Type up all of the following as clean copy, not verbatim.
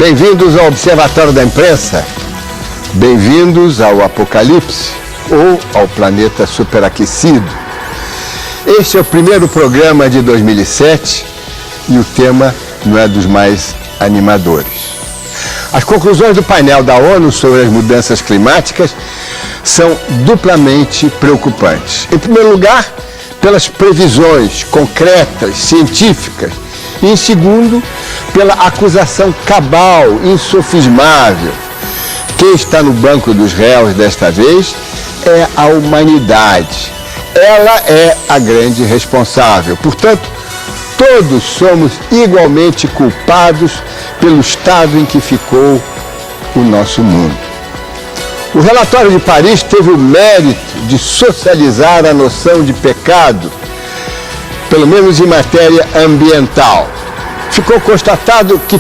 Bem-vindos ao Observatório da Imprensa, bem-vindos ao Apocalipse ou ao planeta superaquecido. Este é o primeiro programa de 2007 e o tema não é dos mais animadores. As conclusões do painel da ONU sobre as mudanças climáticas são duplamente preocupantes. Em primeiro lugar, pelas previsões concretas, científicas, e em segundo, pela acusação cabal, insofismável. Quem está no banco dos réus desta vez é a humanidade. Ela é a grande responsável. Portanto, todos somos igualmente culpados pelo estado em que ficou o nosso mundo. O relatório de Paris teve o mérito de socializar a noção de pecado, pelo menos em matéria ambiental. Ficou constatado que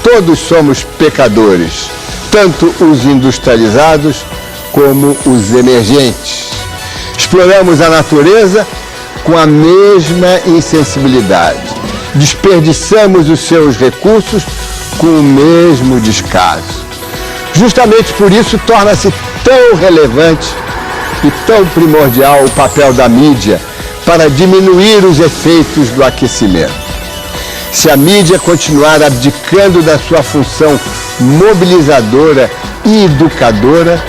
todos somos pecadores, tanto os industrializados como os emergentes. Exploramos a natureza com a mesma insensibilidade. Desperdiçamos os seus recursos com o mesmo descaso. Justamente por isso torna-se tão relevante e tão primordial o papel da mídia para diminuir os efeitos do aquecimento. Se a mídia continuar abdicando da sua função mobilizadora e educadora,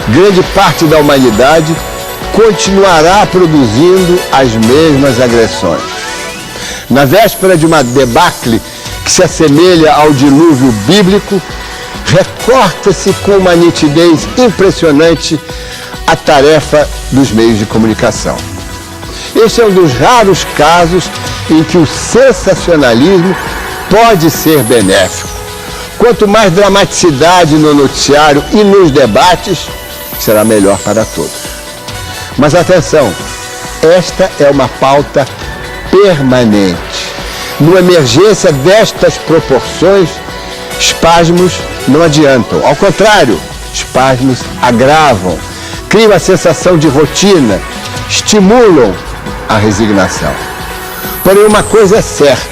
grande parte da humanidade continuará produzindo as mesmas agressões. Na véspera de uma debacle que se assemelha ao dilúvio bíblico, recorta-se com uma nitidez impressionante a tarefa dos meios de comunicação. Esse é um dos raros casos em que o sensacionalismo pode ser benéfico. Quanto mais dramaticidade no noticiário e nos debates, será melhor para todos. Mas atenção, esta é uma pauta permanente. Numa emergência destas proporções, espasmos não adiantam. Ao contrário, espasmos agravam, criam a sensação de rotina, estimulam a resignação. Porém, uma coisa é certa.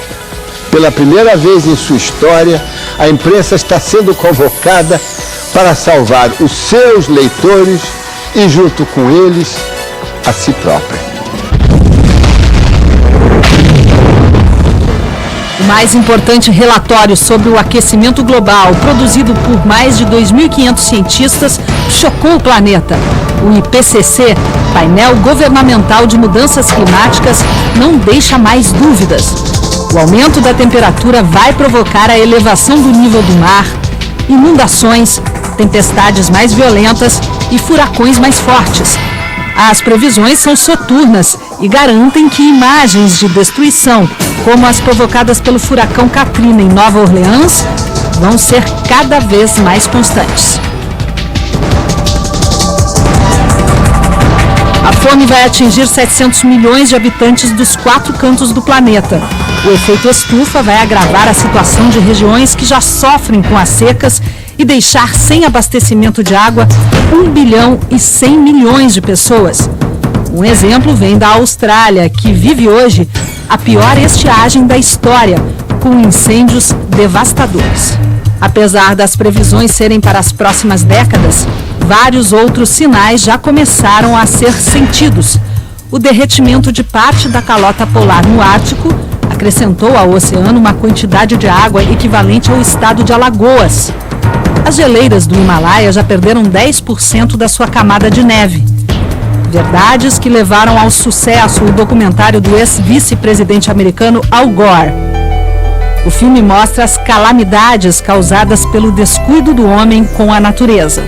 Pela primeira vez em sua história, a imprensa está sendo convocada para salvar os seus leitores e, junto com eles, a si própria. O mais importante relatório sobre o aquecimento global, produzido por mais de 2.500 cientistas, chocou o planeta. O IPCC, Painel Governamental de Mudanças Climáticas, não deixa mais dúvidas. O aumento da temperatura vai provocar a elevação do nível do mar, inundações, tempestades mais violentas e furacões mais fortes. As previsões são soturnas e garantem que imagens de destruição, como as provocadas pelo furacão Katrina em Nova Orleans, vão ser cada vez mais constantes. A fome vai atingir 700 milhões de habitantes dos 4 cantos do planeta. O efeito estufa vai agravar a situação de regiões que já sofrem com as secas e deixar sem abastecimento de água 1 bilhão e 100 milhões de pessoas. Um exemplo vem da Austrália, que vive hoje a pior estiagem da história, com incêndios devastadores. Apesar das previsões serem para as próximas décadas, vários outros sinais já começaram a ser sentidos. O derretimento de parte da calota polar no Ártico acrescentou ao oceano uma quantidade de água equivalente ao estado de Alagoas. As geleiras do Himalaia já perderam 10% da sua camada de neve. Verdades que levaram ao sucesso o documentário do ex-vice-presidente americano Al Gore. O filme mostra as calamidades causadas pelo descuido do homem com a natureza.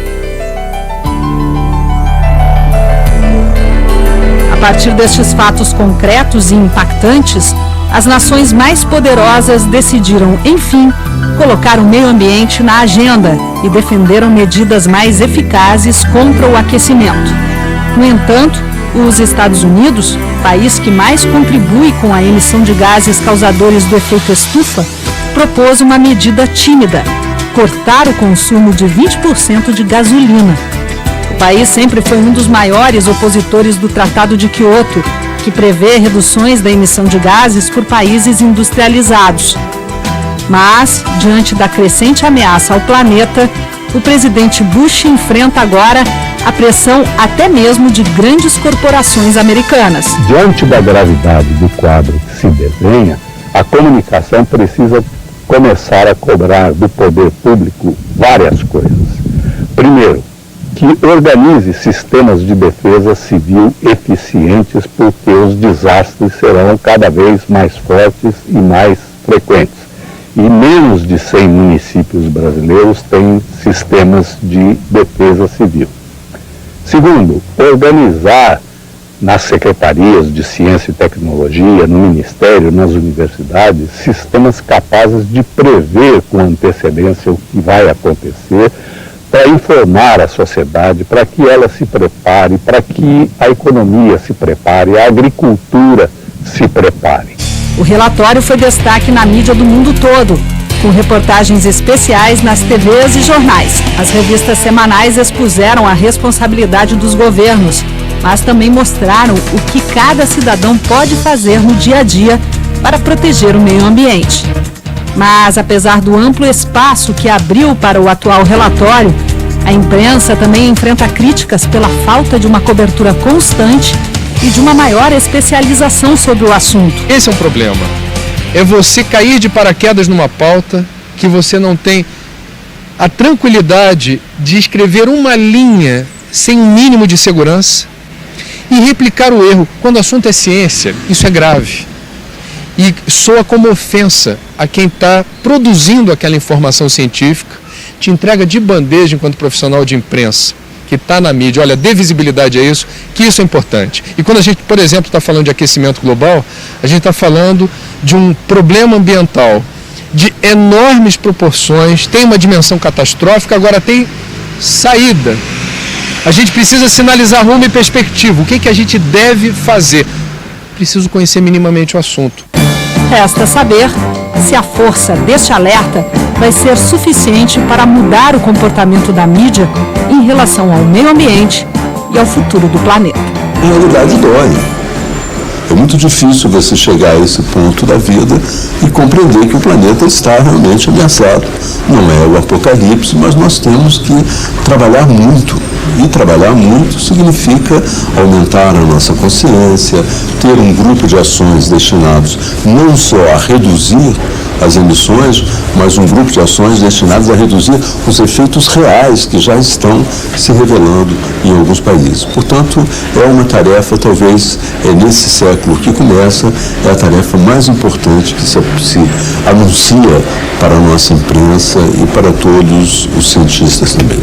A partir destes fatos concretos e impactantes, as nações mais poderosas decidiram, enfim, colocar o meio ambiente na agenda e defenderam medidas mais eficazes contra o aquecimento. No entanto, os Estados Unidos, país que mais contribui com a emissão de gases causadores do efeito estufa, propôs uma medida tímida: cortar o consumo de 20% de gasolina. O país sempre foi um dos maiores opositores do Tratado de Quioto, que prevê reduções da emissão de gases por países industrializados. Mas, diante da crescente ameaça ao planeta, o presidente Bush enfrenta agora a pressão até mesmo de grandes corporações americanas. Diante da gravidade do quadro que se desenha, a comunicação precisa começar a cobrar do poder público várias coisas. Primeiro, que organize sistemas de defesa civil eficientes, porque os desastres serão cada vez mais fortes e mais frequentes. E menos de 100 municípios brasileiros têm sistemas de defesa civil. Segundo, organizar nas secretarias de ciência e tecnologia, no ministério, nas universidades, sistemas capazes de prever com antecedência o que vai acontecer, para informar a sociedade, para que ela se prepare, para que a economia se prepare, a agricultura se prepare. O relatório foi destaque na mídia do mundo todo, com reportagens especiais nas TVs e jornais. As revistas semanais expuseram a responsabilidade dos governos, mas também mostraram o que cada cidadão pode fazer no dia a dia para proteger o meio ambiente. Mas, apesar do amplo espaço que abriu para o atual relatório, a imprensa também enfrenta críticas pela falta de uma cobertura constante e de uma maior especialização sobre o assunto. Esse é um problema. É você cair de paraquedas numa pauta que você não tem a tranquilidade de escrever uma linha sem um mínimo de segurança e replicar o erro. Quando o assunto é ciência, isso é grave. E soa como ofensa a quem está produzindo aquela informação científica, te entrega de bandeja enquanto profissional de imprensa, que está na mídia. Olha, dê visibilidade a isso, que isso é importante. E quando a gente, por exemplo, está falando de aquecimento global, a gente está falando de um problema ambiental de enormes proporções, tem uma dimensão catastrófica, agora tem saída. A gente precisa sinalizar rumo e perspectiva. O que a gente deve fazer? Preciso conhecer minimamente o assunto. Resta saber se a força deste alerta vai ser suficiente para mudar o comportamento da mídia em relação ao meio ambiente e ao futuro do planeta. A realidade dói. É muito difícil você chegar a esse ponto da vida e compreender que o planeta está realmente ameaçado. Não é o apocalipse, mas nós temos que trabalhar muito. E trabalhar muito significa aumentar a nossa consciência, ter um grupo de ações destinados não só a reduzir as emissões, mas um grupo de ações destinadas a reduzir os efeitos reais que já estão se revelando em alguns países. Portanto, é uma tarefa, talvez, nesse século que começa, é a tarefa mais importante que se anuncia para a nossa imprensa e para todos os cientistas também.